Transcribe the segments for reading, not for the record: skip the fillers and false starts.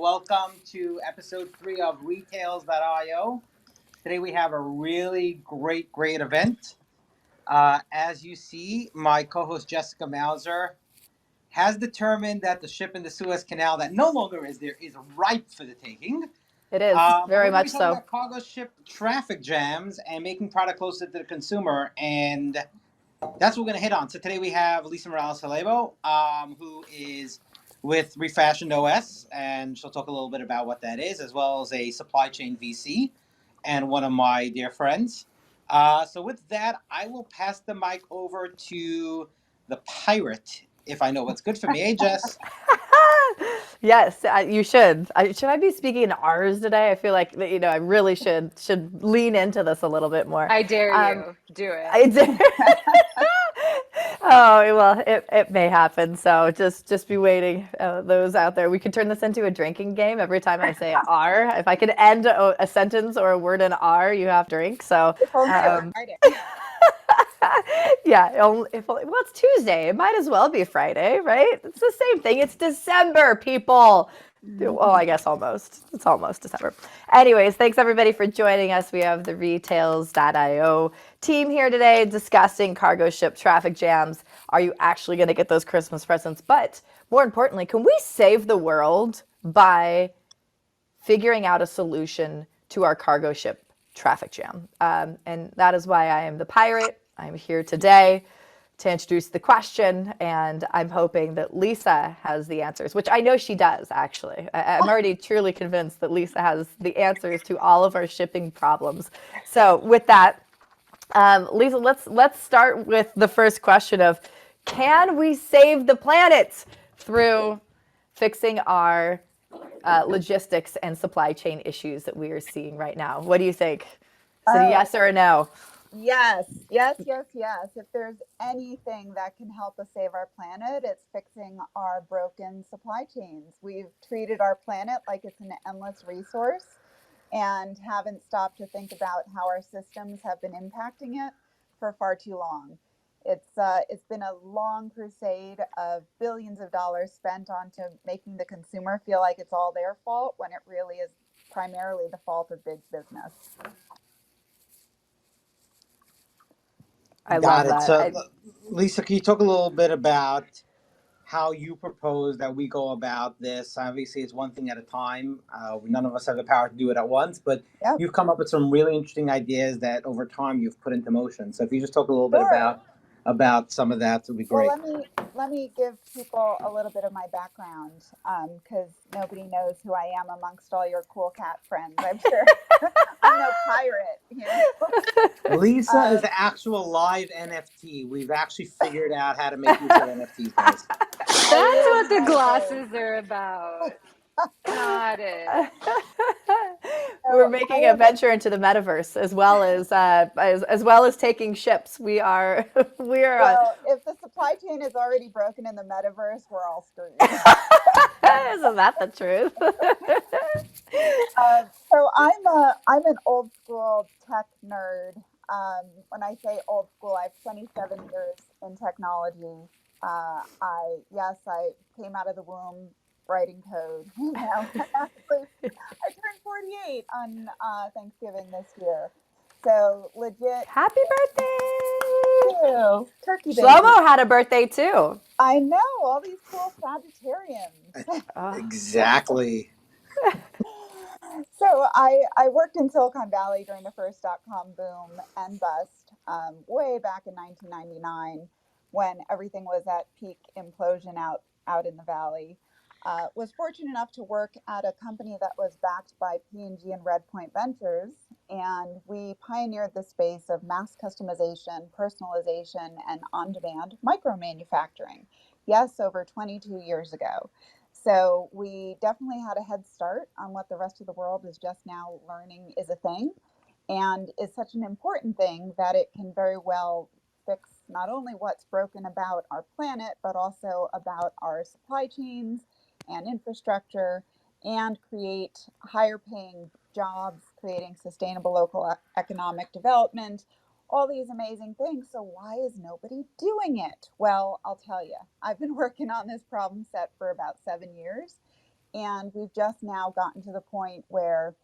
welcome to episode 3 of RE-Talesio. Today we have a really great event. As you see, my co-host Jessica Mauser has determined that the ship in the Suez Canal that no longer is there is ripe for the taking. It is, very much so. We're going to be talking about cargo ship traffic jams and making product closer to the consumer, and that's what we're going to hit on. So today we have Lisa Morales-Hellebo, who is with REFASHIOND OS, and she'll talk a little bit about what that is, as well as a supply chain VC and one of my dear friends. So with that, I will pass the mic over to the pirate, if I know what's good for me. Hey, Jess. Yes, you should. Should I be speaking in R's today? I feel like I really should lean into this a little bit more. I dare you. Do it. I dare. Oh well, it may happen. So just be waiting, those out there. We could turn this into a drinking game. Every time I say R, if I could end a sentence or a word in R, you have to drink. So. Yeah, well, it's Tuesday. It might as well be Friday, right? It's the same thing. It's December, people. Well, I guess almost. It's almost December. Anyways, thanks everybody for joining us. We have the RE-Tales.io team here today discussing cargo ship traffic jams. Are you actually going to get those Christmas presents? But more importantly, can we save the world by figuring out a solution to our cargo ship traffic jam? And that is why I am the pirate. I'm here today to introduce the question, and I'm hoping that Lisa has the answers, which I know she does, actually. I'm already truly convinced that Lisa has the answers to all of our shipping problems. So with that, Lisa, let's start with the first question of, can we save the planet through fixing our logistics and supply chain issues that we are seeing right now? What do you think? Is it a yes or a no? Yes. If there's anything that can help us save our planet, it's fixing our broken supply chains. We've treated our planet like it's an endless resource and haven't stopped to think about how our systems have been impacting it for far too long. It's been a long crusade of billions of dollars spent onto making the consumer feel like it's all their fault when it really is primarily the fault of big business. I love that. So, Lisa, can you talk a little bit about how you propose that we go about this? Obviously, it's one thing at a time. None of us have the power to do it at once, but You've come up with some really interesting ideas that over time you've put into motion. So if you just talk a little bit about some of that, it would be great. Well, let me give people a little bit of my background, because nobody knows who I am amongst all your cool cat friends, I'm sure. I'm no pirate. Lisa is the actual live NFT. We've actually figured out how to make use of NFTs, guys. That's what the glasses are about. Got it. We're making a venture into the metaverse as well as taking ships. We are. Well, if the supply chain is already broken in the metaverse, we're all screwed. Isn't that the truth? So I'm an old school tech nerd. When I say old school, I have 27 years in technology. I came out of the womb writing code. Actually, I turned 48 on Thanksgiving this year. So legit. Happy birthday! Thank you. Turkey baby. Shlomo had a birthday too. I know, all these cool Sagittarians. Exactly. So I worked in Silicon Valley during the first .com boom and bust, way back in 1999, when everything was at peak implosion out in the valley. Was fortunate enough to work at a company that was backed by P&G and Redpoint Ventures, and we pioneered the space of mass customization, personalization, and on-demand micro-manufacturing. Yes, over 22 years ago. So we definitely had a head start on what the rest of the world is just now learning is a thing, and is such an important thing that it can very well fix not only what's broken about our planet, but also about our supply chains and infrastructure, and create higher paying jobs, creating sustainable local economic development, all these amazing things. So why is nobody doing it? Well, I'll tell you, I've been working on this problem set for about 7 years, And we've just now gotten to the point where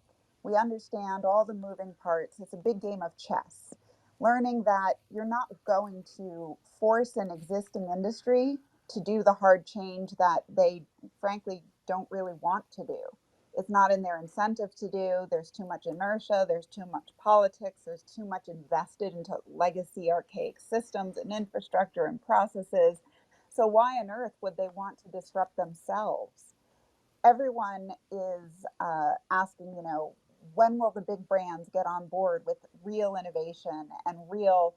we understand all the moving parts. It's a big game of chess. Learning that you're not going to force an existing industry to do the hard change that they frankly don't really want to do. It's not in their incentive to do. There's too much inertia, there's too much politics, there's too much invested into legacy archaic systems and infrastructure and processes. So why on earth would they want to disrupt themselves? Everyone is asking, when will the big brands get on board with real innovation and real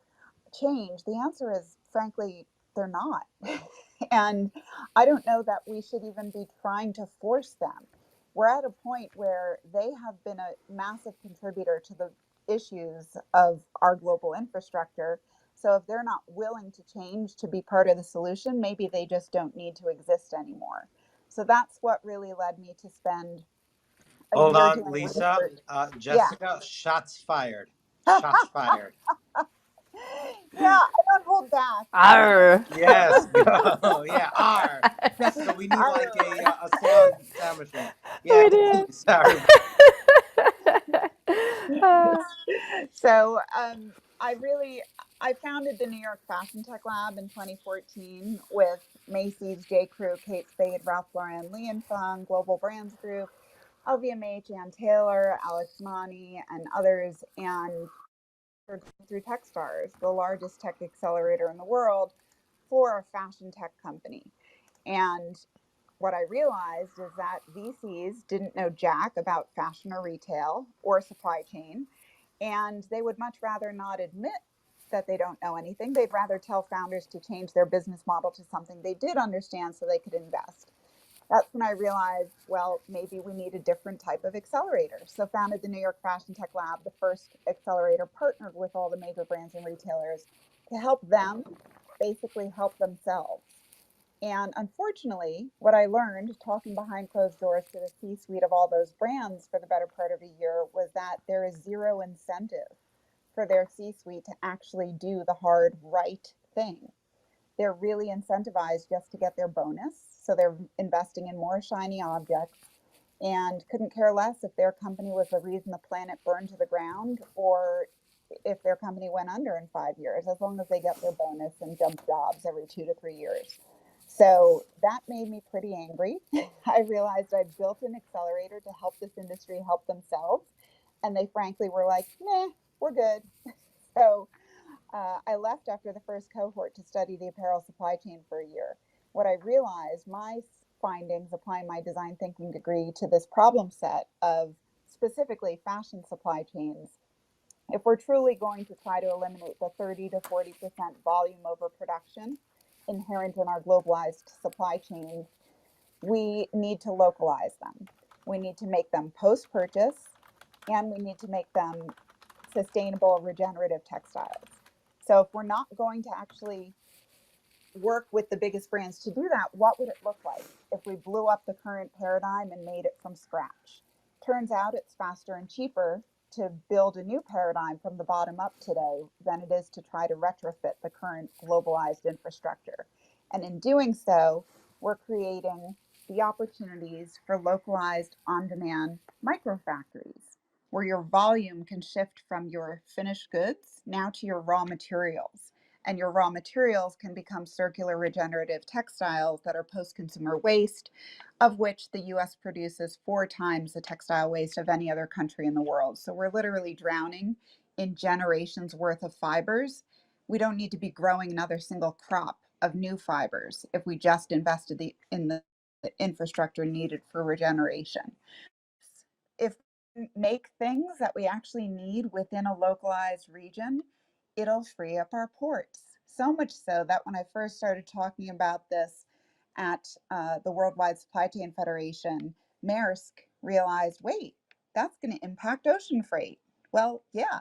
change? The answer is, frankly, they're not. And I don't know that we should even be trying to force them. We're at a point where they have been a massive contributor to the issues of our global infrastructure. So if they're not willing to change to be part of the solution, maybe they just don't need to exist anymore. So that's what really led me to spend a Hold year on, doing Lisa. research. Yeah. Jessica, shots fired. Shots fired. Yeah, I don't hold back. Arr. Yes, go. Yeah, R. Jessica, we need like Arr. a sound machine. Yeah, We continue. did. Sorry. Uh, So I founded the New York Fashion Tech Lab in 2014 with Macy's, J. Crew, Kate Spade, Ralph Lauren, Li and Fung, Global Brands Group, LVMH, Ann Taylor, Alex Mani, and others. And we're going through Techstars, the largest tech accelerator in the world for a fashion tech company. And what I realized is that VCs didn't know jack about fashion or retail or supply chain, and they would much rather not admit that they don't know anything. They'd rather tell founders to change their business model to something they did understand so they could invest. That's when I realized, well, maybe we need a different type of accelerator. So founded the New York Fashion Tech Lab, the first accelerator, partnered with all the major brands and retailers to help them basically help themselves. And unfortunately, what I learned talking behind closed doors to the C suite of all those brands for the better part of a year was that there is zero incentive for their C suite to actually do the hard, right thing. They're really incentivized just to get their bonus. So they're investing in more shiny objects and couldn't care less if their company was the reason the planet burned to the ground or if their company went under in 5 years, as long as they get their bonus and jump jobs every 2 to 3 years. So that made me pretty angry. I realized I'd built an accelerator to help this industry help themselves. And they frankly were like, nah, we're good. So I left after the first cohort to study the apparel supply chain for a year. What I realized, my findings applying my design thinking degree to this problem set of specifically fashion supply chains, if we're truly going to try to eliminate the 30 to 40% volume over production inherent in our globalized supply chains, we need to localize them. We need to make them post purchase, and we need to make them sustainable, regenerative textiles. So if we're not going to actually work with the biggest brands to do that, what would it look like if we blew up the current paradigm and made it from scratch? Turns out it's faster and cheaper to build a new paradigm from the bottom up today than it is to try to retrofit the current globalized infrastructure. And in doing so, we're creating the opportunities for localized on demand microfactories where your volume can shift from your finished goods now to your raw materials, and your raw materials can become circular regenerative textiles that are post-consumer waste, of which the US produces 4 times the textile waste of any other country in the world. So we're literally drowning in generations worth of fibers. We don't need to be growing another single crop of new fibers if we just invested in the infrastructure needed for regeneration. If we make things that we actually need within a localized region, it'll free up our ports. So much so that when I first started talking about this at the Worldwide Supply Chain Federation, Maersk realized, wait, that's going to impact ocean freight. Well, yeah,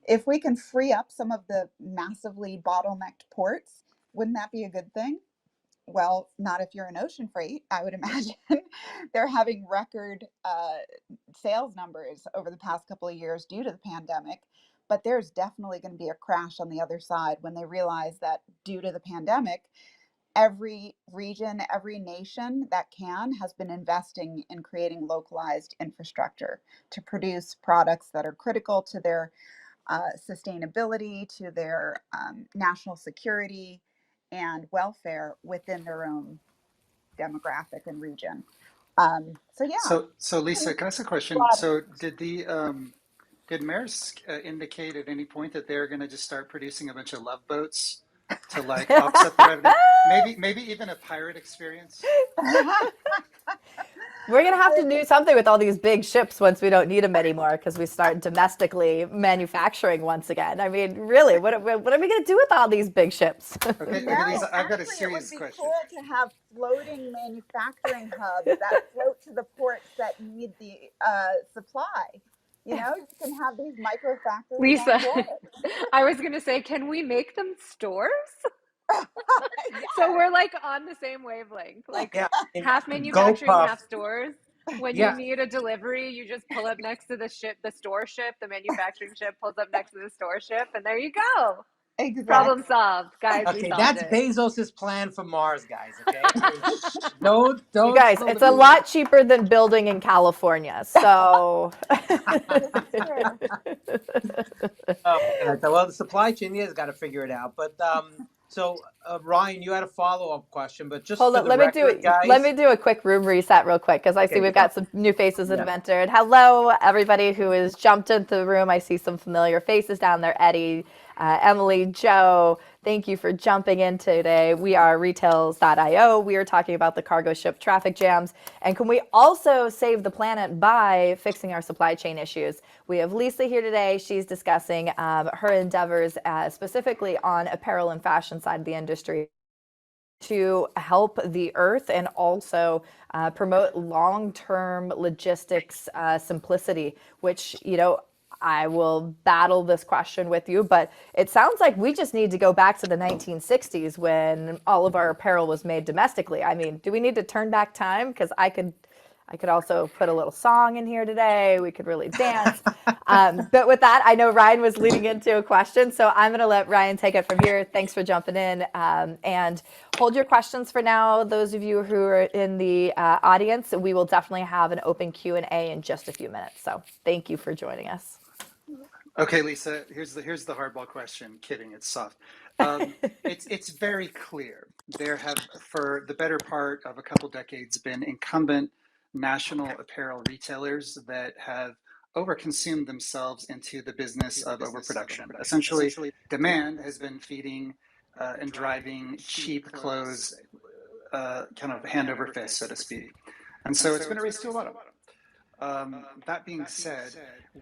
if we can free up some of the massively bottlenecked ports, wouldn't that be a good thing? Well, not if you're in ocean freight, I would imagine. They're having record sales numbers over the past couple of years due to the pandemic. But there's definitely going to be a crash on the other side when they realize that due to the pandemic, every region, every nation that has been investing in creating localized infrastructure to produce products that are critical to their sustainability, to their national security and welfare within their own demographic and region. So yeah, So Lisa, can I ask a question? broad. So did Maersk indicate at any point that they're going to just start producing a bunch of love boats to like offset the revenue? Maybe even a pirate experience? We're going to have to do something with all these big ships once we don't need them anymore because we start domestically manufacturing once again. I mean, really, what are we going to do with all these big ships? Okay, No, okay, Lisa, I've got a actually, it would serious be question. cool to have floating manufacturing hubs that float to the ports that need the supply. You know, you can have these micro factories on Lisa, board. I was gonna say, can we make them stores? So Yes. we're like on the same wavelength, like Yeah, and half Go manufacturing, Puff. half stores. When you Yeah, need a delivery, you just pull up next to the ship, the store ship, the manufacturing ship pulls up next to the store ship, and there you go. Problem Exactly. solved. Guys, we okay, solved that's it. Bezos's plan for Mars, guys. Okay, I mean, You don't guys, spill the it's a beans. lot cheaper than building in California. So This is true. Oh, well, the supply chain has got to figure it out. But Ryan, you had a follow-up question, but just hold for on, the record, let me guys. do a quick room reset real quick because I see Okay, we've go. got some new faces that Yeah. have entered. Hello, everybody who has jumped into the room. I see some familiar faces down there. Eddie, Emily, Joe, thank you for jumping in today. We are retails.io. We are talking about the cargo ship traffic jams. And can we also save the planet by fixing our supply chain issues? We have Lisa here today. She's discussing her endeavors specifically on apparel and fashion side of the industry to help the earth and also promote long-term logistics simplicity, which, you know, I will battle this question with you, but it sounds like we just need to go back to the 1960s when all of our apparel was made domestically. I mean, do we need to turn back time? Because I could also put a little song in here today. We could really dance. But with that, I know Ryan was leading into a question, so I'm going to let Ryan take it from here. Thanks for jumping in. And hold your questions for now. Those of you who are in the audience, we will definitely have an open Q&A in just a few minutes. So thank you for joining us. Okay, Lisa, here's the hardball question. Kidding, it's soft. It's very clear. There have, for the better part of a couple decades, been incumbent national apparel retailers that have overconsumed themselves into the business of overproduction. Essentially, demand has been feeding and driving cheap clothes kind of hand over fist, so to speak. And so it's been a race to the bottom. That being said,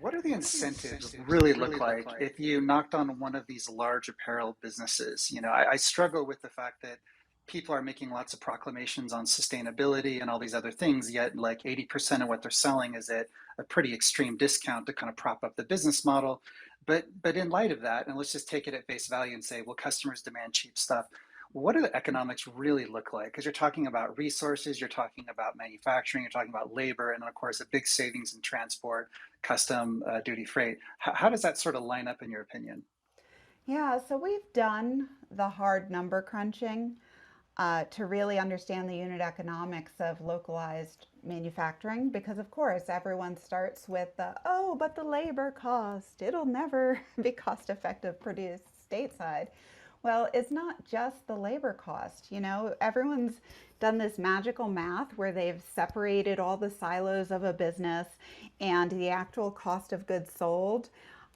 what do the incentives really look like if you knocked on one of these large apparel businesses? You know, I struggle with the fact that people are making lots of proclamations on sustainability and all these other things, yet like 80% of what they're selling is at a pretty extreme discount to kind of prop up the business model. But in light of that, and let's just take it at face value and say, well, customers demand cheap stuff. What do the economics really look like? Because you're talking about resources, you're talking about manufacturing, you're talking about labor, and of course, a big savings in transport, custom duty freight. How does that sort of line up in your opinion? Yeah, so we've done the hard number crunching to really understand the unit economics of localized manufacturing because, of course, everyone starts with the, oh, but the labor cost, it'll never be cost effective produced stateside. Well, it's not just the labor cost. You know, everyone's done this magical math where they've separated all the silos of a business and the actual cost of goods sold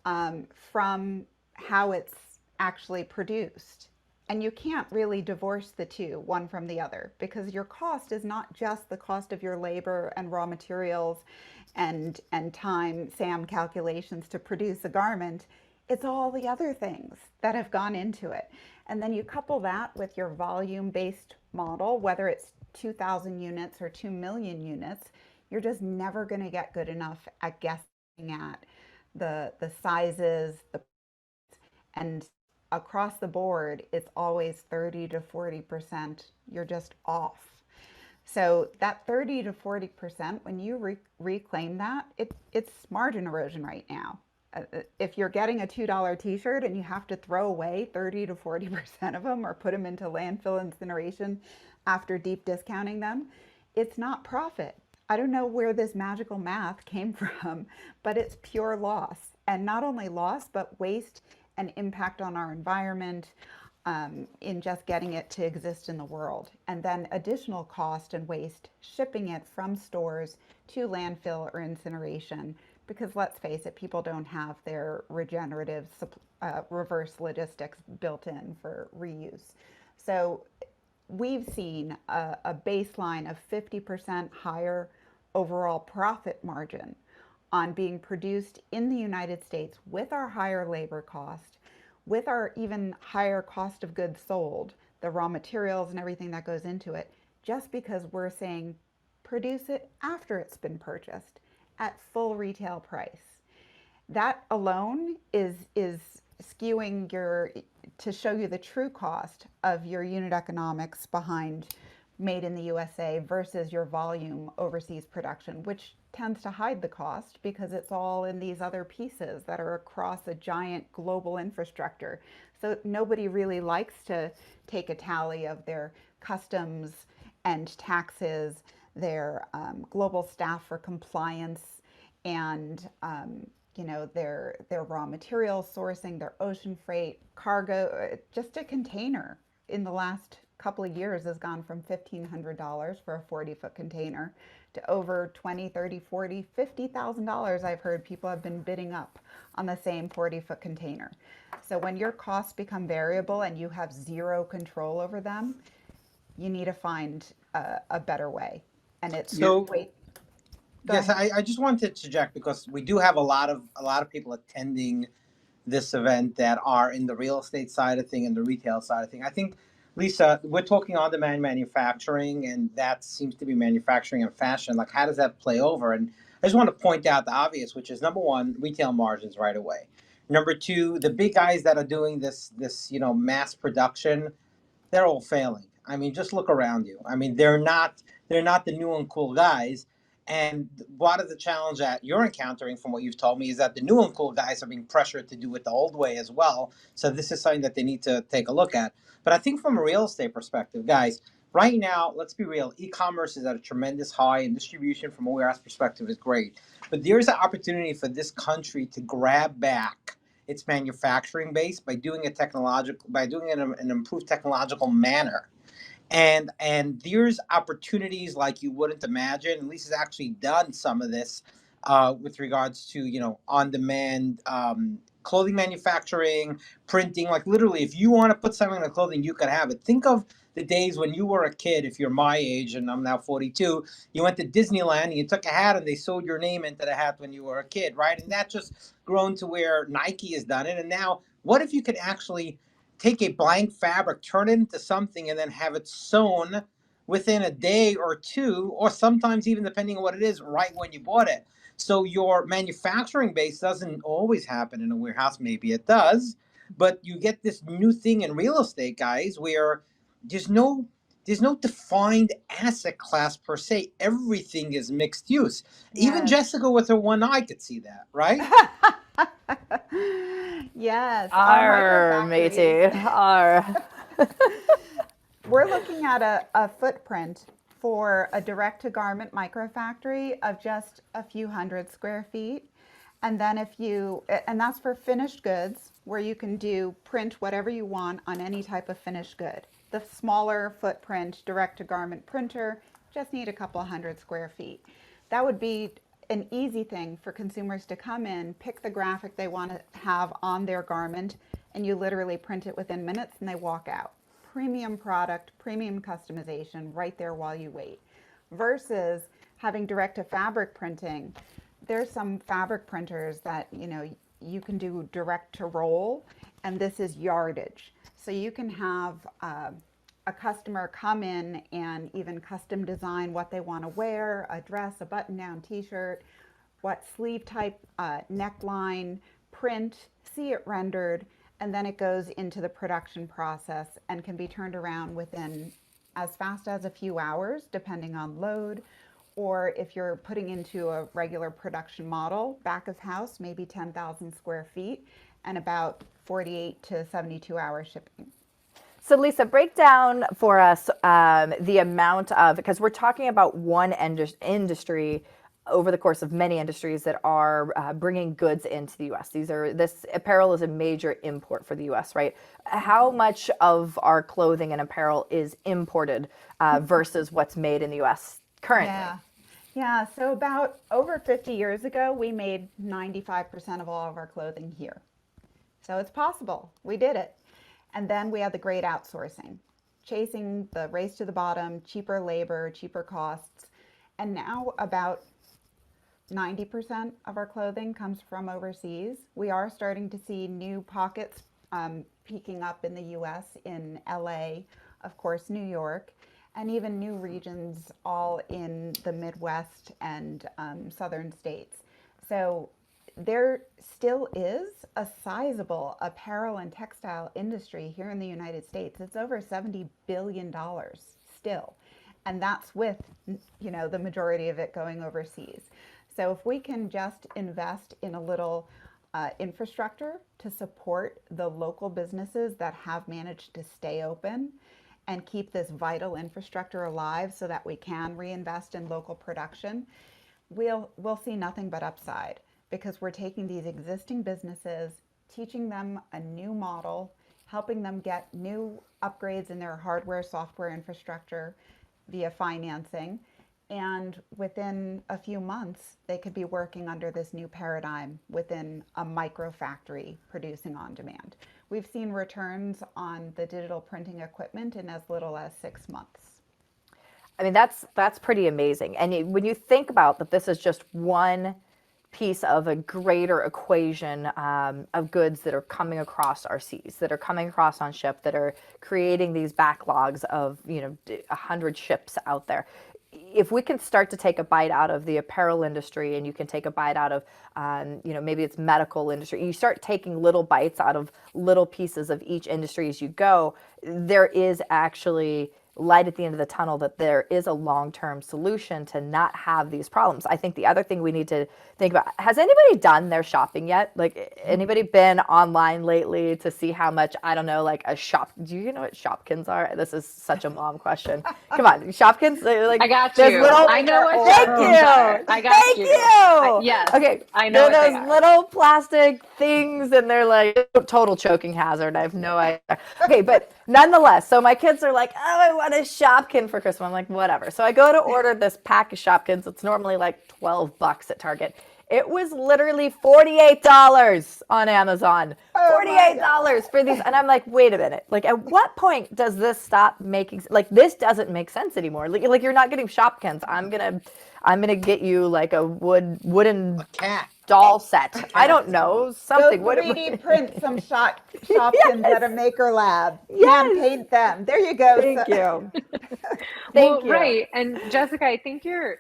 from how it's actually produced. And you can't really divorce the two, one from the other, because your cost is not just the cost of your labor and raw materials and time, SAM calculations to produce a garment. It's all the other things that have gone into it. And then you couple that with your volume-based model, whether it's 2,000 units or 2 million units, you're just never going to get good enough at guessing at the sizes, and across the board, it's always 30 to 40%. You're just off. So that 30 to 40%, when you reclaim that, it's margin erosion right now. if you're getting a $2 t-shirt and you have to throw away 30 to 40% of them or put them into landfill incineration after deep discounting them, it's not profit. I don't know where this magical math came from, but it's pure loss. And not only loss, but waste and impact on our environment, in just getting it to exist in the world. And then additional cost and waste shipping it from stores to landfill or incineration. Because let's face it, people don't have their regenerative reverse logistics built in for reuse. So we've seen a baseline of 50% higher overall profit margin on being produced in the United States with our higher labor cost, with our even higher cost of goods sold, the raw materials and everything that goes into it, just because we're saying produce it after it's been purchased at full retail price. That alone is skewing your to show you the true cost of your unit economics behind made in the USA versus your volume overseas production, which tends to hide the cost because it's all in these other pieces that are across a giant global infrastructure. So nobody really likes to take a tally of their customs and taxes, their global staff for compliance, and their raw materials sourcing, their ocean freight, cargo. Just a container in the last couple of years has gone from $1,500 for a 40-foot container to over $20, $30, $40, $50,000. I've heard people have been bidding up on the same 40-foot container. So when your costs become variable and you have zero control over them, you need to find a better way. And it's So wait. yes, I just wanted to interject because we do have a lot of people attending this event that are in the real estate side of thing and the retail side of thing. I think, Lisa, we're talking on-demand manufacturing, and that seems to be manufacturing and fashion. Like, how does that play over? And I just want to point out the obvious, which is number one, retail margins right away. Number two, the big guys that are doing this mass production, they're all failing. I mean, just look around you. I mean, they're not the new and cool guys. And part of the challenge that you're encountering, from what you've told me, is that the new and cool guys are being pressured to do it the old way as well. So this is something that they need to take a look at. But I think from a real estate perspective, guys, right now, let's be real. E-commerce is at a tremendous high, and distribution from a warehouse perspective is great. But there's an opportunity for this country to grab back its manufacturing base by doing it in an improved technological manner. And there's opportunities like you wouldn't imagine. And Lisa's actually done some of this with regards to on-demand clothing manufacturing, printing. Like literally, if you want to put something in the clothing, you could have it. Think of the days when you were a kid. If you're my age, and I'm now 42, you went to Disneyland and you took a hat and they sewed your name into the hat when you were a kid, right? And that just grown to where Nike has done it. And now, what if you could actually take a blank fabric, turn it into something, and then have it sewn within a day or two, or sometimes even depending on what it is, right when you bought it. So your manufacturing base doesn't always happen in a warehouse. Maybe it does, but you get this new thing in real estate, guys, where there's no there's no defined asset class per se. Everything is mixed use. Even Yes. Jessica with her one eye could see that, right? Yes, our micro Arr, factories. matey. Arr. We're looking at a footprint for a direct to garment microfactory of just a few hundred square feet. And then and that's for finished goods where you can print whatever you want on any type of finished good. The smaller footprint direct to garment printer just need a couple hundred square feet. That would be an easy thing for consumers to come in, pick the graphic they want to have on their garment, and you literally print it within minutes and they walk out. Premium product, premium customization right there while you wait. Versus having direct to fabric printing. There's some fabric printers that you can do direct to roll, and this is yardage. So you can have a customer come in and even custom design what they want to wear, a dress, a button-down t-shirt, what sleeve type, neckline, print, see it rendered, and then it goes into the production process and can be turned around within as fast as a few hours, depending on load, or if you're putting into a regular production model, back of house, maybe 10,000 square feet and about 48 to 72 hour shipping. So Lisa, break down for us the amount of, because we're talking about one industry over the course of many industries that are bringing goods into the U.S. This apparel is a major import for the U.S., right? How much of our clothing and apparel is imported versus what's made in the U.S. currently? Yeah. So about over 50 years ago, we made 95% of all of our clothing here. So it's possible. We did it. And then we had the great outsourcing, chasing the race to the bottom, cheaper labor, cheaper costs. And now about 90% of our clothing comes from overseas. We are starting to see new pockets peaking up in the US, in LA, of course, New York, and even new regions all in the Midwest and southern states. So there still is a sizable apparel and textile industry here in the United States. It's over $70 billion still. And that's with, the majority of it going overseas. So if we can just invest in a little infrastructure to support the local businesses that have managed to stay open and keep this vital infrastructure alive so that we can reinvest in local production, we'll see nothing but upside, because we're taking these existing businesses, teaching them a new model, helping them get new upgrades in their hardware, software infrastructure via financing. And within a few months, they could be working under this new paradigm within a micro factory producing on demand. We've seen returns on the digital printing equipment in as little as 6 months. I mean, that's pretty amazing. And when you think about that, this is just one piece of a greater equation of goods that are coming across our seas, that are coming across on ship, that are creating these backlogs of 100 ships out there. If we can start to take a bite out of the apparel industry, and you can take a bite out of, maybe it's medical industry, you start taking little bites out of little pieces of each industry as you go, there is actually light at the end of the tunnel, that there is a long-term solution to not have these problems. I think the other thing we need to think about, has anybody done their shopping yet? Like, anybody been online lately to see how much, I don't know, like do you know what Shopkins are? This is such a mom question. Come on, Shopkins? Like, I got you. I know what Shopkins are. I got Thank you. Yes. Okay. I know they're what those little plastic things, and they're like total choking hazard. I have no idea. Okay, but nonetheless, so my kids are like, oh, I want a Shopkin for Christmas. I'm like, whatever. So I go to order this pack of Shopkins. It's normally like $12 at Target. It was literally $48 on Amazon. $48 for these. And I'm like, wait a minute. Like, at what point does this stop making, like, this doesn't make sense anymore. Like you're not getting Shopkins. I'm gonna get you like a wooden cat doll set. I don't know, something. Go 3D print some Shopkins at a maker lab. Hand paint them. There you go. Thank you. Thank you. Right. And Jessica, I think you're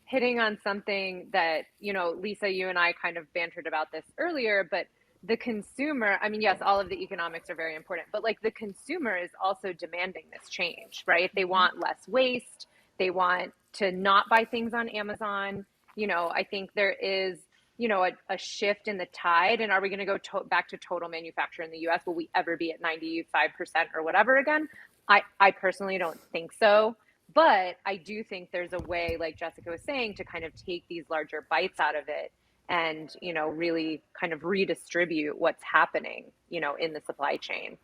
hitting on something that, Lisa, you and I kind of bantered about this earlier, but the consumer, I mean, yes, all of the economics are very important, but like the consumer is also demanding this change, right? They want less waste. They want to not buy things on Amazon. I think there is, a shift in the tide. And are we going to go back to total manufacture in the US? Will we ever be at 95% or whatever again? I personally don't think so. But I do think there's a way, like Jessica was saying, to kind of take these larger bites out of it and, really kind of redistribute what's happening, in the supply chain.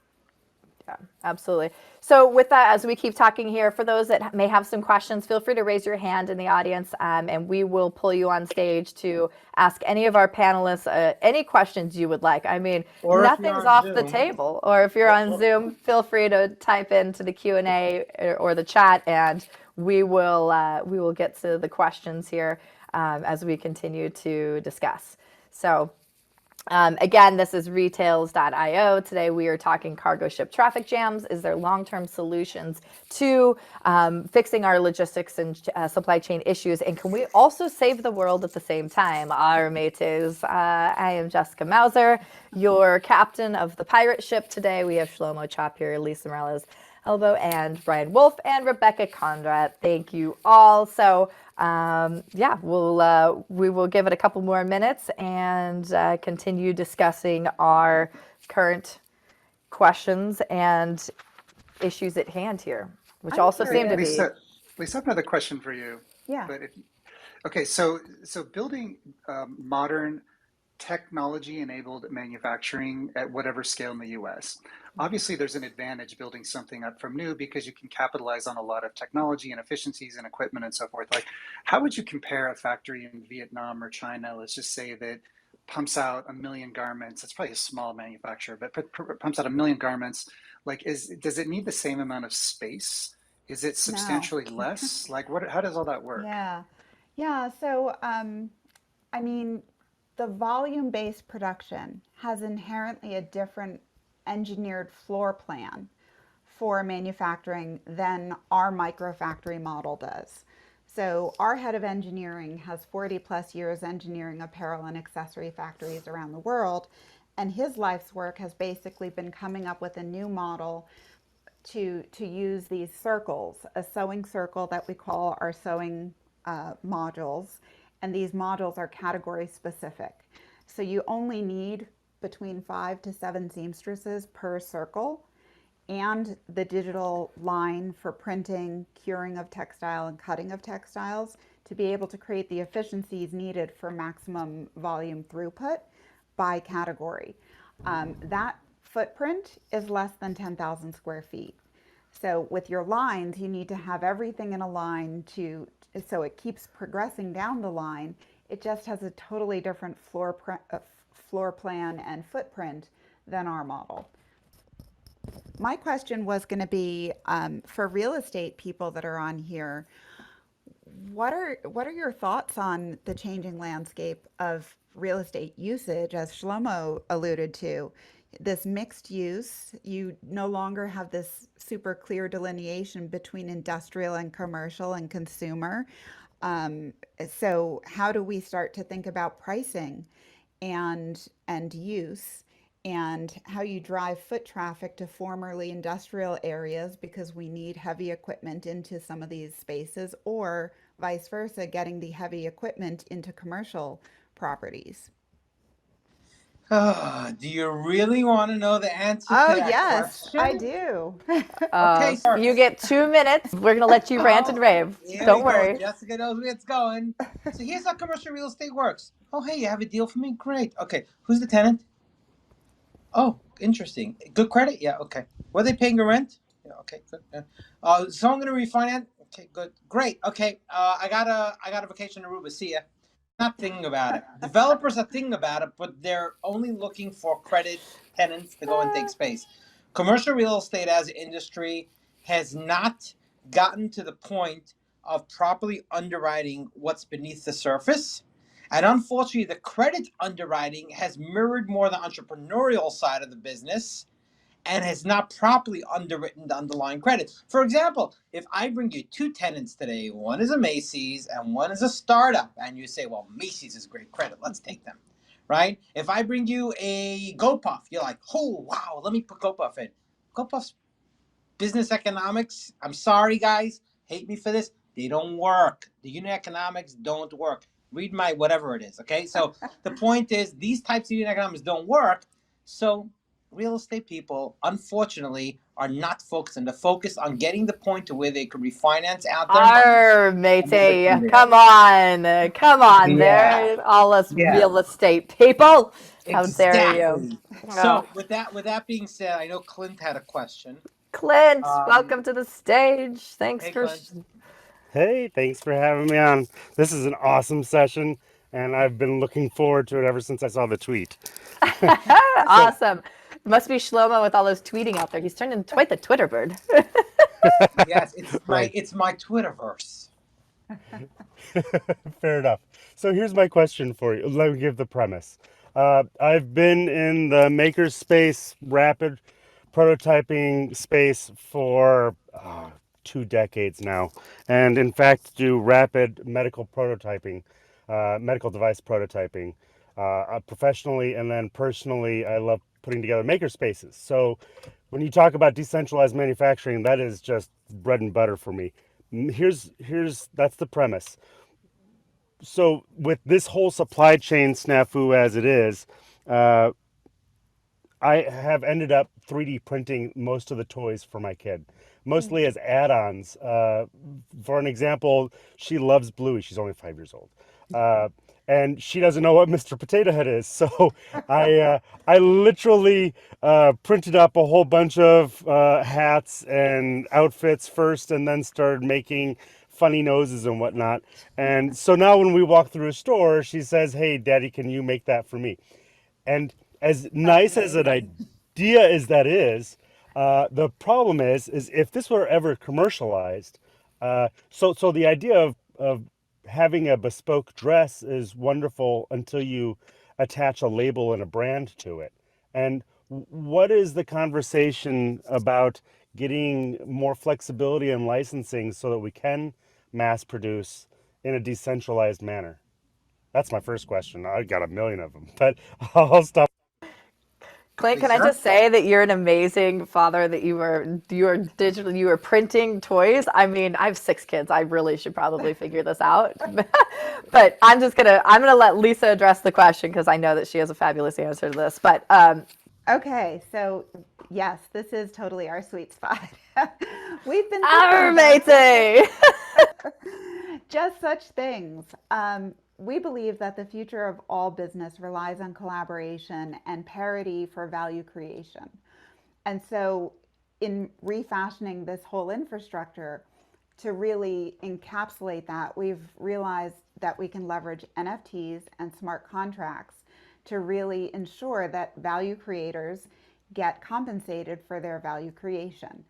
Yeah, absolutely. So with that, as we keep talking here, for those that may have some questions, feel free to raise your hand in the audience, and we will pull you on stage to ask any of our panelists any questions you would like. I mean, nothing's off the table. Or if you're on Zoom, feel free to type into the Q&A or the chat, and we will get to the questions here as we continue to discuss. So again, this is retails.io. Today we are talking cargo ship traffic jams. Is there long-term solutions to fixing our logistics and supply chain issues? And can we also save the world at the same time? Our mateys. I am Jessica Mauser, your captain of the pirate ship today. We have Shlomo Chop here, Lisa Morales Morales-Hellebo, and Brian Wolf and Rebecca Conrad. Thank you all. So yeah, we will give it a couple more minutes and continue discussing our current questions and issues at hand here, which I'm also seem to curious. be. Lisa, I have another question for you. Yeah. But okay, so building modern technology-enabled manufacturing at whatever scale in the US. Obviously, there's an advantage building something up from new because you can capitalize on a lot of technology and efficiencies and equipment and so forth. Like, how would you compare a factory in Vietnam or China, let's just say, that pumps out 1 million garments? It's probably a small manufacturer, but pumps out 1 million garments. Like, does it need the same amount of space? Is it No. substantially less? Like, how does all that work? Yeah. Yeah. So, I mean, the volume-based production has inherently a different engineered floor plan for manufacturing than our microfactory model does. So our head of engineering has 40 plus years engineering apparel and accessory factories around the world. And his life's work has basically been coming up with a new model to use these circles, a sewing circle that we call our sewing modules, and these modules are category specific. So you only need between 5 to 7 seamstresses per circle, and the digital line for printing, curing of textile, and cutting of textiles to be able to create the efficiencies needed for maximum volume throughput by category. That footprint is less than 10,000 square feet. So with your lines, you need to have everything in a line so it keeps progressing down the line. It just has a totally different floor plan and footprint than our model. My question was going to be for real estate people that are on here. What are your thoughts on the changing landscape of real estate usage, as Shlomo alluded to? This mixed use, you no longer have this super clear delineation between industrial and commercial and consumer. So how do we start to think about pricing and use and how you drive foot traffic to formerly industrial areas because we need heavy equipment into some of these spaces, or vice versa, getting the heavy equipment into commercial properties? Do you really want to know the answer to Oh, that yes, I question? do. Okay, You first. get 2 minutes. We're going to let you rant and Oh, rave. here Don't we go. worry. Jessica knows where it's going. So here's how commercial real estate works. Oh, hey, you have a deal for me? Great. Okay, who's the tenant? Oh, interesting. Good credit? Yeah, okay. Were they paying the rent? Yeah, okay, good. Yeah. So I'm gonna refinance. Okay, good. Great. Okay. I got a vacation to Aruba. See ya. Not thinking about it. Developers are thinking about it, but they're only looking for credit tenants to go and take space. Commercial real estate as an industry has not gotten to the point of properly underwriting what's beneath the surface. And unfortunately, the credit underwriting has mirrored more the entrepreneurial side of the business and has not properly underwritten the underlying credit. For example, if I bring you two tenants today, one is a Macy's and one is a startup, and you say, well, Macy's is great credit, let's take them, right? If I bring you a GoPuff, you're like, oh, wow, let me put GoPuff in. GoPuff's business economics, I'm sorry, guys, hate me for this, they don't work. The unit economics don't work. Read my whatever it is, okay? So the point is, these types of unit economics don't work. So real estate people, unfortunately, are not focused, and they're focused on getting the point to where they could refinance out their money. Arr, matey, come on, come on, Yeah, there, all us yeah, real estate people. How dare you? exactly. Oh. So with that being said, I know Clint had a question. Clint, welcome to the stage. Thanks Hey, for. Clint. Hey, thanks for having me on. This is an awesome session, and I've been looking forward to it ever since I saw the tweet. So, Awesome. It must be Shlomo with all those tweeting out there. He's turned into quite the Twitter bird. Yes, it's my right, it's my Twitterverse. fair enough. So here's my question for you. Let me give the premise. I've been in the maker space, rapid prototyping space for 2 decades now, and in fact do rapid medical prototyping, medical device prototyping. Professionally and then personally, I love putting together maker spaces. So when you talk about decentralized manufacturing, that is just bread and butter for me. That's the premise. So with this whole supply chain snafu as it is, uh, I have ended up 3D printing most of the toys for my kid, mostly as add-ons. For an example, she loves Bluey. She's only 5 years old, and she doesn't know what Mr. Potato Head is. So I literally printed up a whole bunch of hats and outfits first, and then started making funny noses and whatnot. And so now when we walk through a store, she says, "Hey, Daddy, can you make that for me?" And as nice as an idea as that is, the problem is if this were ever commercialized, so the idea of having a bespoke dress is wonderful until you attach a label and a brand to it. And what is the conversation about getting more flexibility in licensing so that we can mass produce in a decentralized manner? That's my first question. I got a million of them, but I'll stop. Clint, can I Lisa? just say that you're an amazing father, that you are digital, you are printing toys. I mean, I have 6 kids. I really should probably figure this out. But I'm gonna let Lisa address the question because I know that she has a fabulous answer to this. But Okay, so yes, this is totally our sweet spot. We've been our thinking matey. just such things. We believe that the future of all business relies on collaboration and parity for value creation. And so, in refashioning this whole infrastructure to really encapsulate that, we've realized that we can leverage NFTs and smart contracts to really ensure that value creators get compensated for their value creation.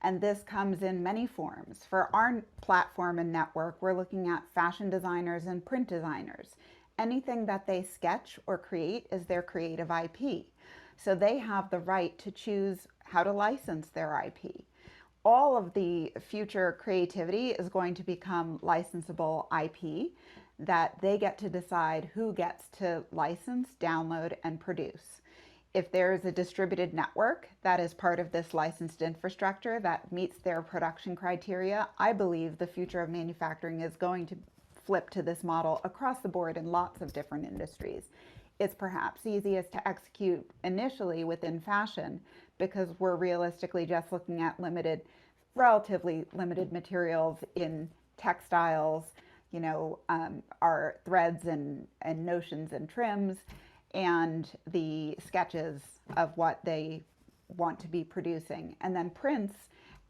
And this comes in many forms. For our platform and network, we're looking at fashion designers and print designers. Anything that they sketch or create is their creative IP. So they have the right to choose how to license their IP. All of the future creativity is going to become licensable IP that they get to decide who gets to license, download, and produce. If there is a distributed network that is part of this licensed infrastructure that meets their production criteria, I believe the future of manufacturing is going to flip to this model across the board in lots of different industries. It's perhaps easiest to execute initially within fashion because we're realistically just looking at relatively limited materials in textiles, our threads and notions and trims, and the sketches of what they want to be producing. And then prints,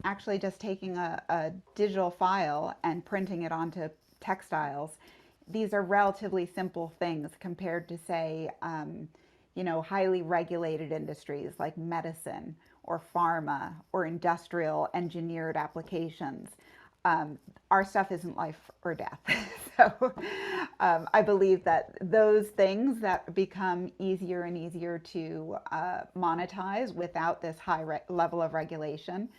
actually just taking a digital file and printing it onto textiles. These are relatively simple things compared to, say, highly regulated industries like medicine or pharma or industrial engineered applications. Our stuff isn't life or death. So I believe that those things that become easier and easier to monetize without this high level of regulation,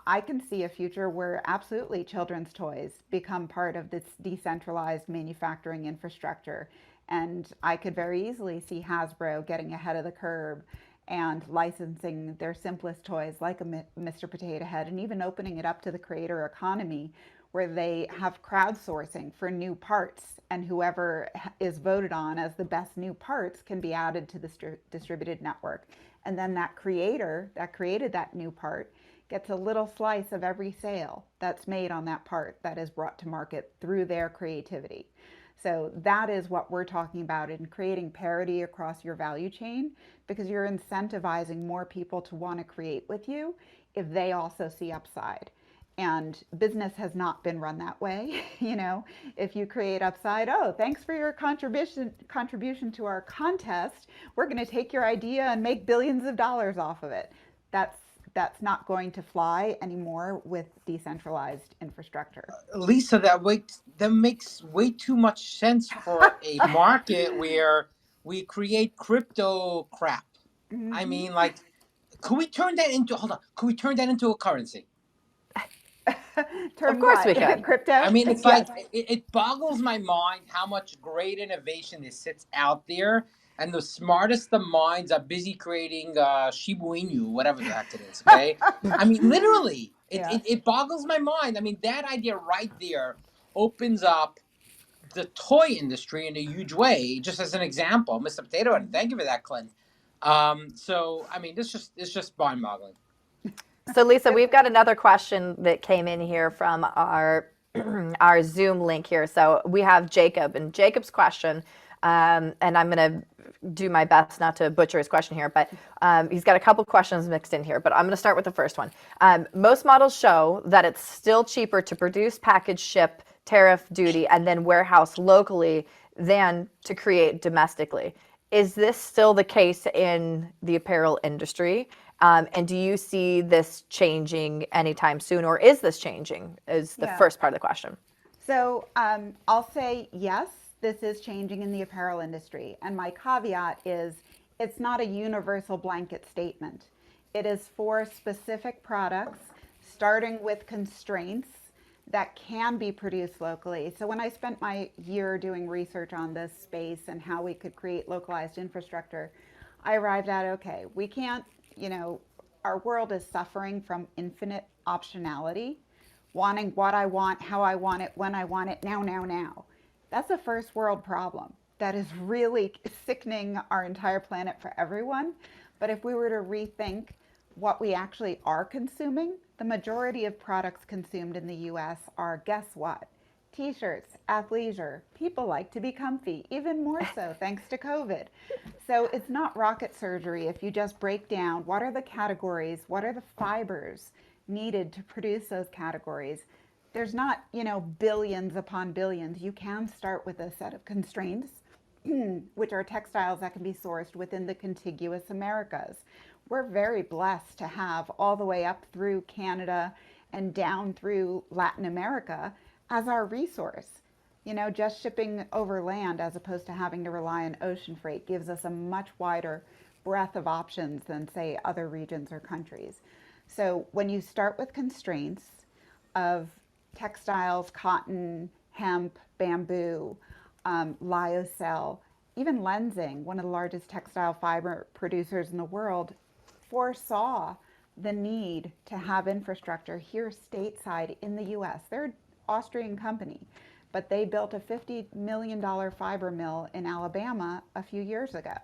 I can see a future where absolutely children's toys become part of this decentralized manufacturing infrastructure. And I could very easily see Hasbro getting ahead of the curve and licensing their simplest toys like a Mr. Potato Head, and even opening it up to the creator economy where they have crowdsourcing for new parts, and whoever is voted on as the best new parts can be added to the distributed network. And then that creator that created that new part gets a little slice of every sale that's made on that part that is brought to market through their creativity. So that is what we're talking about in creating parity across your value chain, because you're incentivizing more people to want to create with you if they also see upside. And business has not been run that way. If you create upside, oh, thanks for your contribution to our contest, we're going to take your idea and make billions of dollars off of it. That's not going to fly anymore with decentralized infrastructure. Lisa, that makes way too much sense for a market where we create crypto crap. I mean, like, could we turn that into a currency? Of course we can. Crypto? I mean, it's Yes. like it boggles my mind how much great innovation is sits out there, and the smartest of minds are busy creating Shiba Inu, whatever the heck it is. Okay, I mean, literally, Yeah. it boggles my mind. I mean, that idea right there opens up the toy industry in a huge way. Just as an example, Mr. Potato Head, thank you for that, Clint. So I mean, it's just mind-boggling. So Lisa, we've got another question that came in here from our our Zoom link here. So we have Jacob, and Jacob's question, and I'm going to do my best not to butcher his question here, but he's got a couple questions mixed in here, but I'm going to start with the first one. Most models show that it's still cheaper to produce, package, ship, tariff, duty, and then warehouse locally than to create domestically. Is this still the case in the apparel industry? And do you see this changing anytime soon, or is this changing? Is the first part of the question. So I'll say yes, this is changing in the apparel industry. And my caveat is it's not a universal blanket statement. It is for specific products, starting with constraints that can be produced locally. So when I spent my year doing research on this space and how we could create localized infrastructure, I arrived at, okay, we can't, our world is suffering from infinite optionality, wanting what I want, how I want it, when I want it, now. That's a first world problem that is really sickening our entire planet for everyone. But if we were to rethink what we actually are consuming, the majority of products consumed in the US are, guess what? T-shirts, athleisure. People like to be comfy, even more so thanks to COVID. So it's not rocket surgery if you just break down what are the categories, what are the fibers needed to produce those categories. There's not, billions upon billions. You can start with a set of constraints, which are textiles that can be sourced within the contiguous Americas. We're very blessed to have all the way up through Canada and down through Latin America as our resource. Just shipping over land as opposed to having to rely on ocean freight gives us a much wider breadth of options than, say, other regions or countries. So when you start with constraints of textiles, cotton, hemp, bamboo, lyocell, even Lenzing, one of the largest textile fiber producers in the world, foresaw the need to have infrastructure here stateside in the US. They're an Austrian company, but they built a $50 million fiber mill in Alabama a few years ago.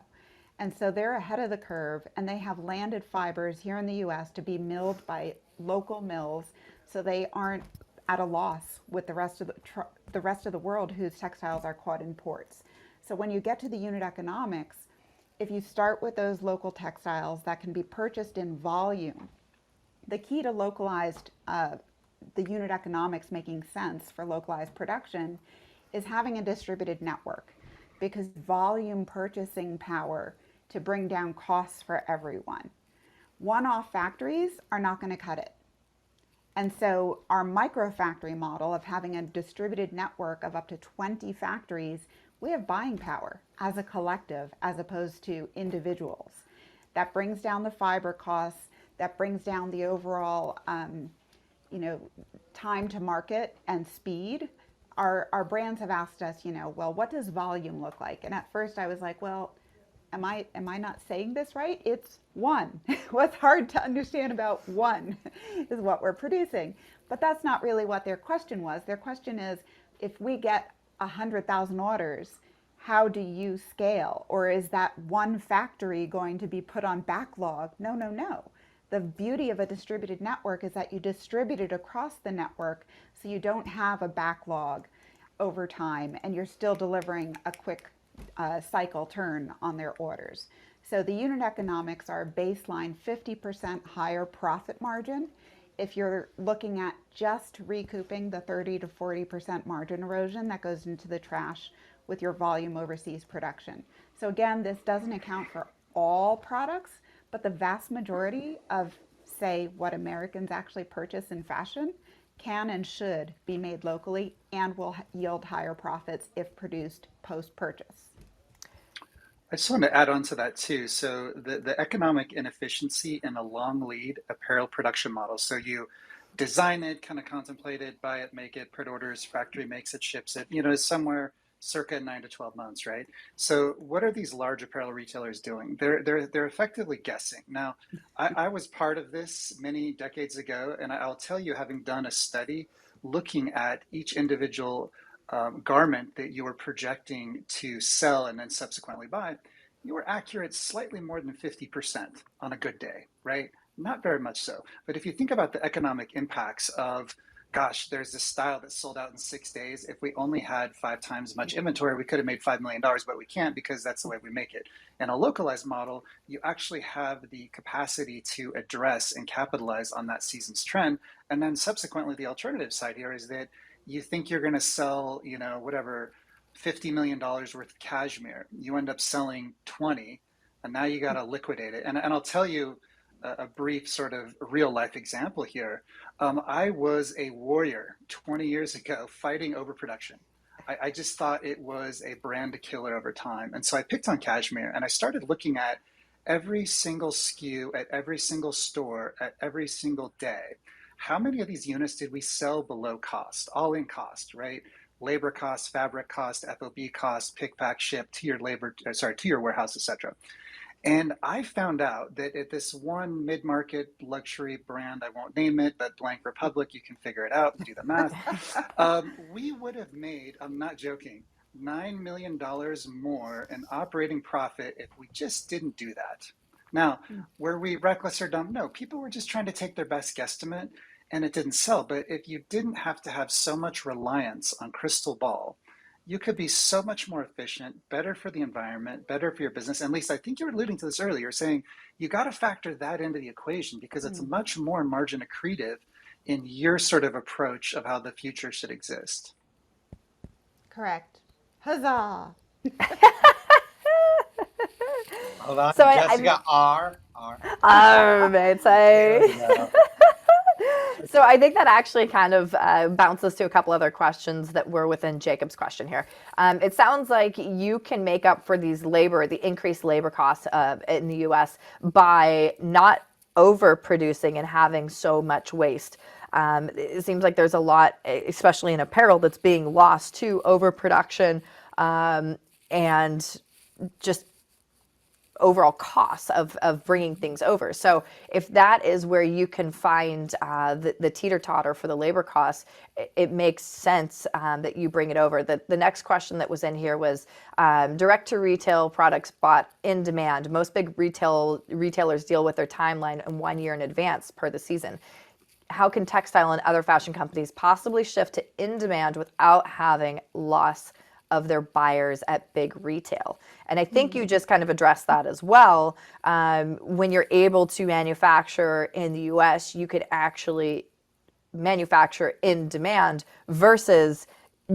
And so they're ahead of the curve, and they have landed fibers here in the US to be milled by local mills, so they aren't at a loss with the rest of the world whose textiles are caught in ports. So when you get to the unit economics, if you start with those local textiles that can be purchased in volume, the key to localized, the unit economics making sense for localized production is having a distributed network, because volume purchasing power to bring down costs for everyone. One-off factories are not going to cut it. And so our micro factory model of having a distributed network of up to 20 factories, we have buying power as a collective as opposed to individuals. That brings down the fiber costs, that brings down the overall time to market and speed. Our brands have asked us, well, what does volume look like? And at first I was like, well, am I not saying this right? It's one. What's hard to understand about one is what we're producing. But that's not really what their question was. Their question is, if we get 100,000 orders, how do you scale? Or is that one factory going to be put on backlog? No. The beauty of a distributed network is that you distribute it across the network, so you don't have a backlog over time, and you're still delivering a quick cycle turn on their orders. So the unit economics are baseline 50% higher profit margin. If you're looking at just recouping the 30 to 40% margin erosion that goes into the trash with your volume overseas production. So again, this doesn't account for all products, but the vast majority of, say, what Americans actually purchase in fashion can and should be made locally and will yield higher profits if produced post-purchase. I just want to add on to that too. So the economic inefficiency in a long lead apparel production model. So you design it, kind of contemplate it, buy it, make it, print orders, factory makes it, ships it, you know, is somewhere circa 9 to 12 months, right? So what are these large apparel retailers doing? They're effectively guessing. Now, I was part of this many decades ago, and I'll tell you, having done a study looking at each individual garment that you were projecting to sell and then subsequently buy, you were accurate slightly more than 50% on a good day, right? Not very much so. But if you think about the economic impacts of, gosh, there's this style that sold out in 6 days. If we only had 5 times much inventory, we could have made $5 million, but we can't because that's the way we make it. In a localized model, you actually have the capacity to address and capitalize on that season's trend. And then subsequently, the alternative side here is that you think you're going to sell, you know, whatever, $50 million worth of cashmere. You end up selling 20, and now you got to liquidate it. And I'll tell you a brief sort of real life example here. I was a warrior 20 years ago fighting overproduction. I just thought it was a brand killer over time. And so I picked on cashmere and I started looking at every single SKU at every single store at every single day. How many of these units did we sell below cost, all in cost, right? Labor cost, fabric cost, FOB cost, pick, pack, ship to your to your warehouse, etc. And I found out that at this one mid-market luxury brand, I won't name it, but Blank Republic, you can figure it out, do the math. We would have made, I'm not joking, $9 million more in operating profit if we just didn't do that. Now, were we reckless or dumb? No, people were just trying to take their best guesstimate and it didn't sell. But if you didn't have to have so much reliance on crystal ball, you could be so much more efficient, better for the environment, better for your business. And Lisa, I think you were alluding to this earlier, saying you got to factor that into the equation because it's much more margin accretive in your sort of approach of how the future should exist. Correct. Huzzah! Hold on, So Jessica R. May There we say. go. So I think that actually kind of bounces to a couple other questions that were within Jacob's question here. It sounds like you can make up for the increased labor costs in the U.S. by not overproducing and having so much waste. It seems like there's a lot, especially in apparel, that's being lost to overproduction and just overall costs of bringing things over. So if that is where you can find the teeter-totter for the labor costs, it makes sense that you bring it over. The next question that was in here was direct-to-retail products bought in demand. Most big retailers deal with their timeline in 1 year in advance per the season. How can textile and other fashion companies possibly shift to in demand without having loss of their buyers at big retail? And I think you just kind of addressed that as well. When you're able to manufacture in the US, you could actually manufacture in demand versus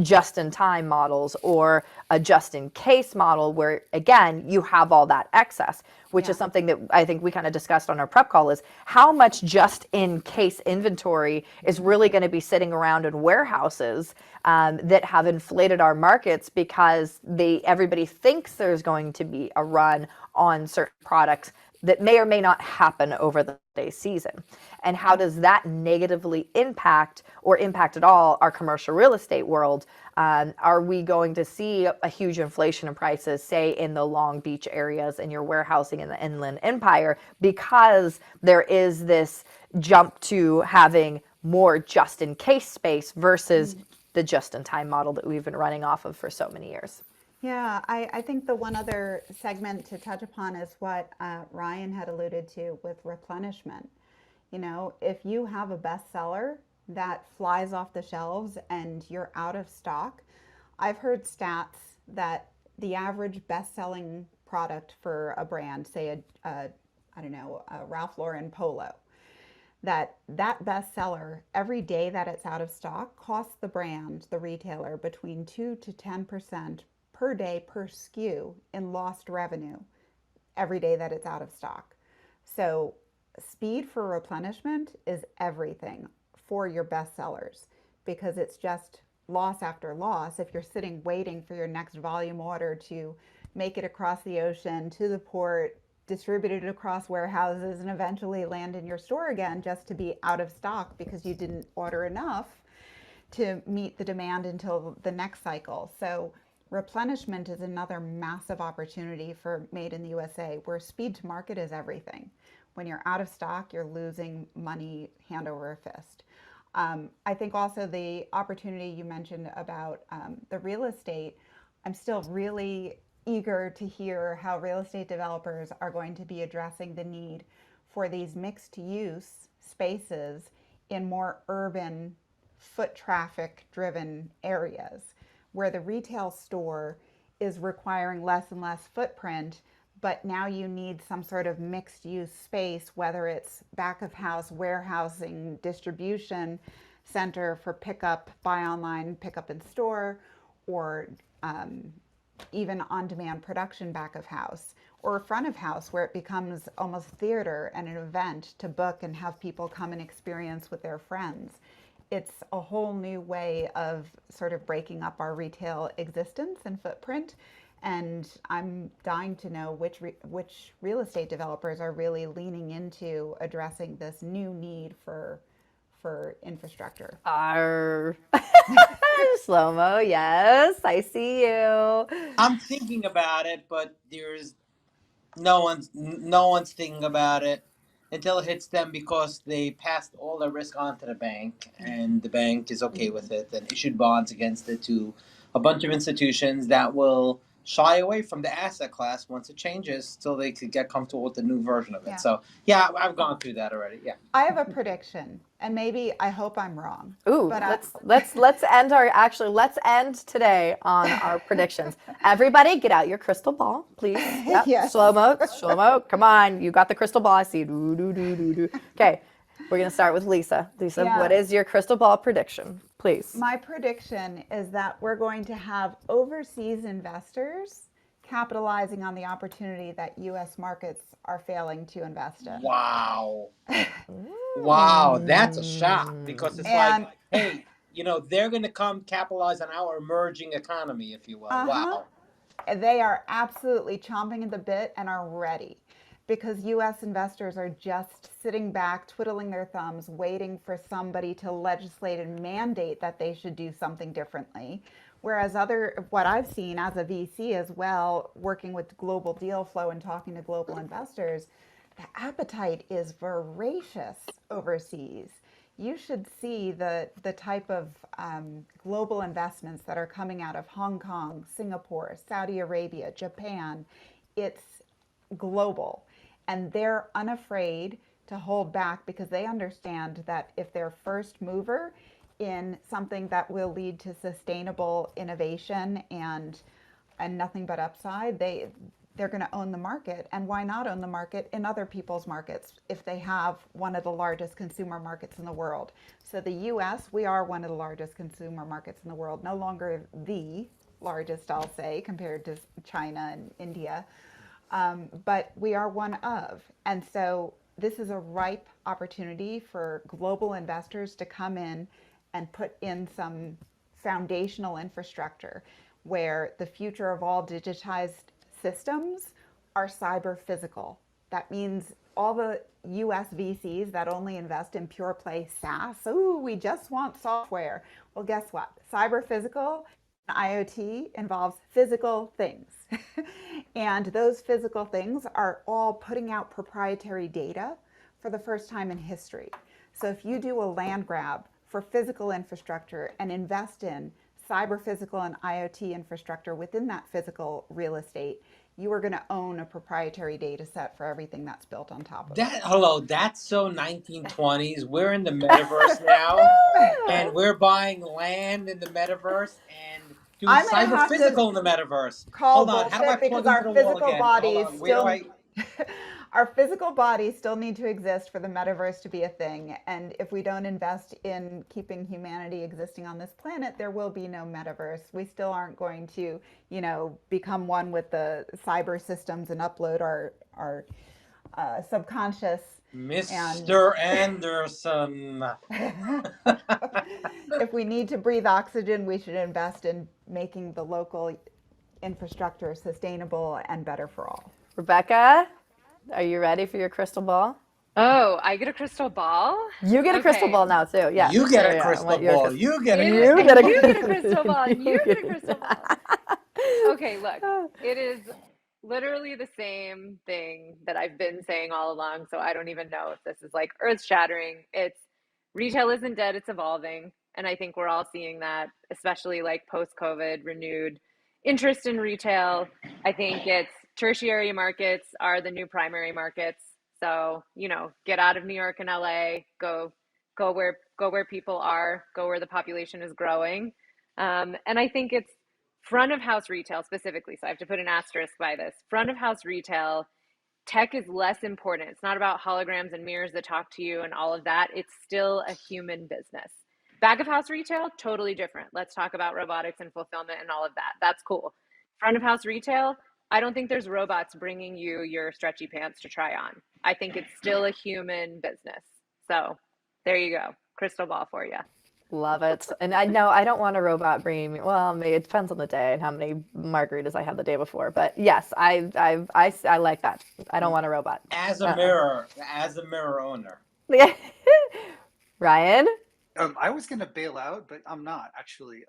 just-in-time models or a just-in-case model where, again, you have all that excess, which is something that I think we kind of discussed on our prep call, is how much just-in-case inventory is really going to be sitting around in warehouses that have inflated our markets because everybody thinks there's going to be a run on certain products that may or may not happen over the holiday season. And how does that negatively impact or impact at all our commercial real estate world? Are we going to see a huge inflation in prices, say in the Long Beach areas in your warehousing in the Inland Empire, because there is this jump to having more just-in-case space versus the just-in-time model that we've been running off of for so many years? Yeah, I think the one other segment to touch upon is what Ryan had alluded to with replenishment. You know, if you have a bestseller that flies off the shelves and you're out of stock, I've heard stats that the average best-selling product for a brand, say I don't know, a Ralph Lauren polo, that bestseller, every day that it's out of stock, costs the brand, the retailer, between 2 to 10% per day per SKU in lost revenue every day that it's out of stock. So speed for replenishment is everything for your best sellers because it's just loss after loss. If you're sitting waiting for your next volume order to make it across the ocean to the port distributed across warehouses and eventually land in your store again just to be out of stock because you didn't order enough to meet the demand until the next cycle. So replenishment is another massive opportunity for Made in the USA, where speed to market is everything. When you're out of stock, you're losing money hand over fist. I think also the opportunity you mentioned about the real estate, I'm still really eager to hear how real estate developers are going to be addressing the need for these mixed use spaces in more urban, foot traffic driven areas where the retail store is requiring less and less footprint, but now you need some sort of mixed use space, whether it's back of house, warehousing, distribution center for pickup, buy online, pick up in store, or even on demand production back of house, or front of house where it becomes almost theater and an event to book and have people come and experience with their friends. It's a whole new way of sort of breaking up our retail existence and footprint. And I'm dying to know which real estate developers are really leaning into addressing this new need for infrastructure. Slow-mo, yes, I see you. I'm thinking about it, but there's no one's thinking about it until it hits them because they passed all the risk on to the bank, and the bank is okay with it and issued bonds against it to a bunch of institutions that will shy away from the asset class once it changes till they could get comfortable with the new version of it. Yeah. So yeah, I've gone through that already. Yeah. I have a prediction, and maybe I hope I'm wrong. Ooh, but let's end today on our predictions. Everybody, get out your crystal ball, please. Yep. Yes. Slow mo. Come on, you got the crystal ball. I see. Okay, we're gonna start with Lisa. Lisa, Yeah. what is your crystal ball prediction, please? My prediction is that we're going to have overseas investors capitalizing on the opportunity that U.S. markets are failing to invest in. Wow. Wow, that's a shock because it's And- like, hey, they're going to come capitalize on our emerging economy, if you will. Wow. They are absolutely chomping at the bit and are ready because U.S. investors are just sitting back, twiddling their thumbs, waiting for somebody to legislate and mandate that they should do something differently. Whereas what I've seen as a VC as well, working with global deal flow and talking to global investors, the appetite is voracious overseas. You should see the type of global investments that are coming out of Hong Kong, Singapore, Saudi Arabia, Japan. It's global. And they're unafraid to hold back because they understand that if they're first mover in something that will lead to sustainable innovation and nothing but upside, they're going to own the market. And why not own the market in other people's markets if they have one of the largest consumer markets in the world? So the US, we are one of the largest consumer markets in the world, no longer the largest, I'll say, compared to China and India. But we are one of. And so this is a ripe opportunity for global investors to come in and put in some foundational infrastructure where the future of all digitized systems are cyber physical. That means all the US VCs that only invest in pure play SaaS, we just want software. Well, guess what? Cyber physical IoT involves physical things. And those physical things are all putting out proprietary data for the first time in history. So if you do a land grab for physical infrastructure and invest in cyber physical and IoT infrastructure within that physical real estate, you are going to own a proprietary data set for everything that's built on top of it. Hello, that's so 1920s. We're in the metaverse now, and we're buying land in the metaverse and doing cyber physical in the metaverse. Hold on, how do I plug into the wall again? Our physical bodies still need to exist for the metaverse to be a thing. And if we don't invest in keeping humanity existing on this planet, there will be no metaverse. We still aren't going to, become one with the cyber systems and upload our subconscious. Mr. Anderson. If we need to breathe oxygen, we should invest in making the local infrastructure sustainable and better for all. Rebecca? Are you ready for your crystal ball? Oh, I get a crystal ball? You get a crystal ball now too. Yes. You get a I crystal want your ball. You get a You crystal ball. get a crystal ball, and you get a crystal ball. Okay, look, it is literally the same thing that I've been saying all along, so I don't even know if this is like earth shattering. It's retail isn't dead, it's evolving. And I think we're all seeing that, especially like post COVID, renewed interest in retail. I think it's tertiary markets are the new primary markets. So, get out of New York and LA, go where people are, go where the population is growing. And I think it's front of house retail specifically. So I have to put an asterisk by this. Front of house retail, tech is less important. It's not about holograms and mirrors that talk to you and all of that. It's still a human business. Back of house retail, totally different. Let's talk about robotics and fulfillment and all of that. That's cool. Front of house retail, I don't think there's robots bringing you your stretchy pants to try on. I think it's still a human business. So there you go. Crystal ball for you. Love it. And I know I don't want a robot bringing me. Well, maybe it depends on the day and how many margaritas I had the day before. But yes, I like that. I don't want a robot. As a mirror owner. Ryan? I was going to bail out, but I'm not actually.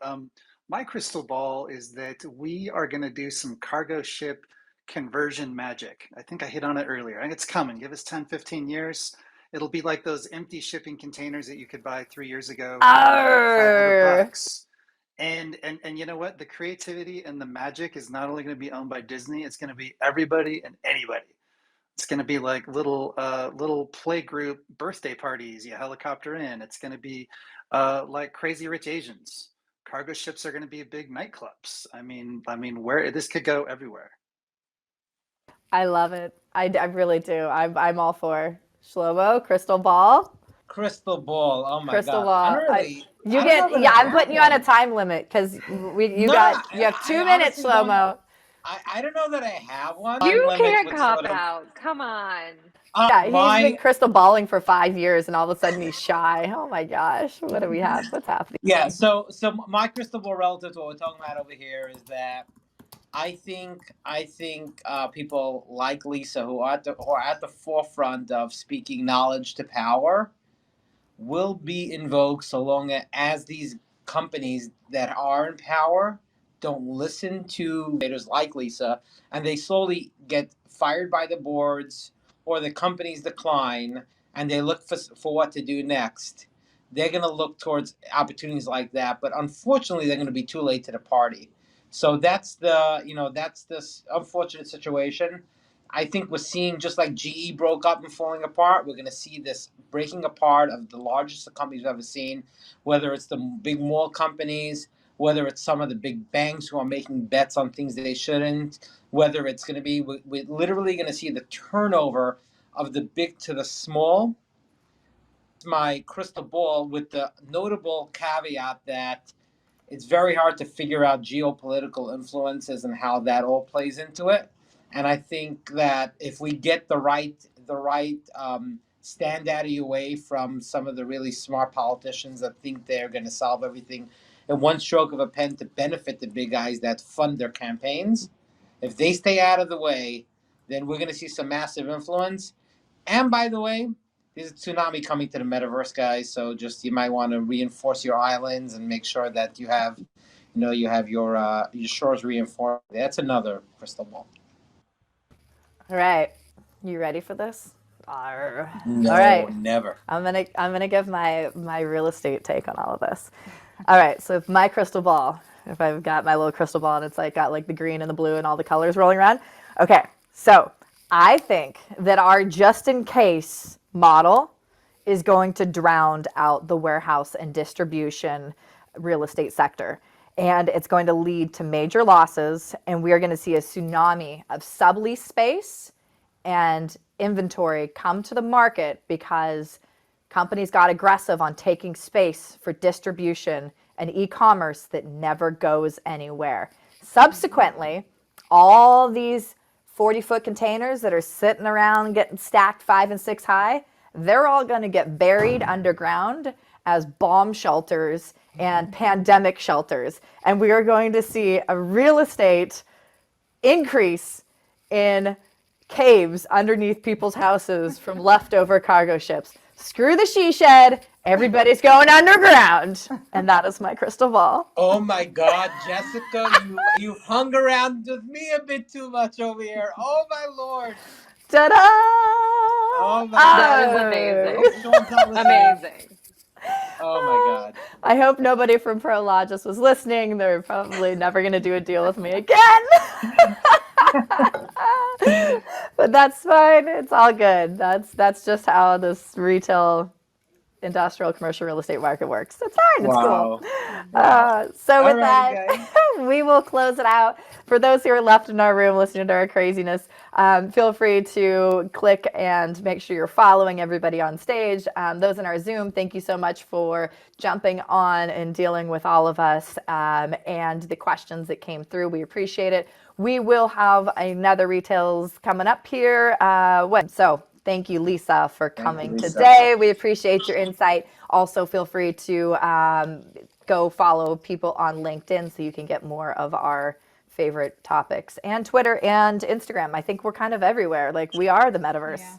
My crystal ball is that we are going to do some cargo ship conversion magic. I think I hit on it earlier. I think it's coming. Give us 10, 15 years. It'll be like those empty shipping containers that you could buy 3 years ago for $500. And you know what? The creativity and the magic is not only going to be owned by Disney, it's going to be everybody and anybody. It's going to be like little play group birthday parties. You helicopter in. It's going to be like Crazy Rich Asians. Cargo ships are going to be big nightclubs. I mean, where this could go everywhere. I love it. I really do. I'm all for Shlomo, crystal ball. Crystal ball. Oh my crystal God. ball. I'm putting you on a time limit because you have 2 minutes, Shlomo. I don't know that I have one. You can't cop out. Come on. Yeah, he's been crystal balling for 5 years, and all of a sudden he's shy. Oh my gosh, what do we have? What's happening? Yeah, so my crystal ball relative to what we're talking about over here is that I think people like Lisa who are at the forefront of speaking knowledge to power will be in vogue so long as these companies that are in power don't listen to leaders like Lisa, and they slowly get fired by the boards or the companies decline and they look for what to do next. They're going to look towards opportunities like that, but unfortunately they're going to be too late to the party. So that's this unfortunate situation. I think we're seeing, just like GE broke up and falling apart, we're going to see this breaking apart of the largest companies we've ever seen, whether it's the big mall companies, whether it's some of the big banks who are making bets on things that they shouldn't, whether it's going to be, we're literally going to see the turnover of the big to the small. It's my crystal ball, with the notable caveat that it's very hard to figure out geopolitical influences and how that all plays into it. And I think that if we get the right standout away from some of the really smart politicians that think they're going to solve everything in one stroke of a pen to benefit the big guys that fund their campaigns, if they stay out of the way, then we're going to see some massive influence. And by the way, there's a tsunami coming to the metaverse, guys. So just you might want to reinforce your islands and make sure that you have your shores reinforced. That's another crystal ball. All right, you ready for this? No, all right, never. I'm gonna give my real estate take on all of this. All right, so if my crystal ball, if I've got my little crystal ball and it's got like the green and the blue and all the colors rolling around. Okay, so I think that our just in case model is going to drown out the warehouse and distribution real estate sector. And it's going to lead to major losses, and we are going to see a tsunami of sublease space and inventory come to the market because companies got aggressive on taking space for distribution and e-commerce that never goes anywhere. Subsequently, all these 40-foot containers that are sitting around getting stacked 5 and 6 high, they're all going to get buried underground as bomb shelters and pandemic shelters. And we are going to see a real estate increase in caves underneath people's houses from leftover cargo ships. Screw the she shed. Everybody's going underground. And that is my crystal ball. Oh my God, Jessica, you've hung around with me a bit too much over here. Oh my Lord. Ta-da! Oh my God. That was amazing. Sean's not listening. Amazing. Oh my God. I hope nobody from Prologis was listening. They're probably never going to do a deal with me again. But that's fine. It's all good. That's just how this retail, industrial, commercial real estate market works. It's fine. It's Wow. cool. So with Alrighty, that, we will close it out. For those who are left in our room listening to our craziness, feel free to click and make sure you're following everybody on stage. Those in our Zoom, thank you so much for jumping on and dealing with all of us and the questions that came through. We appreciate it. We will have another Retails coming up here. So thank you, Lisa, for coming today. We appreciate your insight. Also, feel free to go follow people on LinkedIn so you can get more of our favorite topics, and Twitter and Instagram. I think we're kind of everywhere. Like, we are the metaverse. Yeah.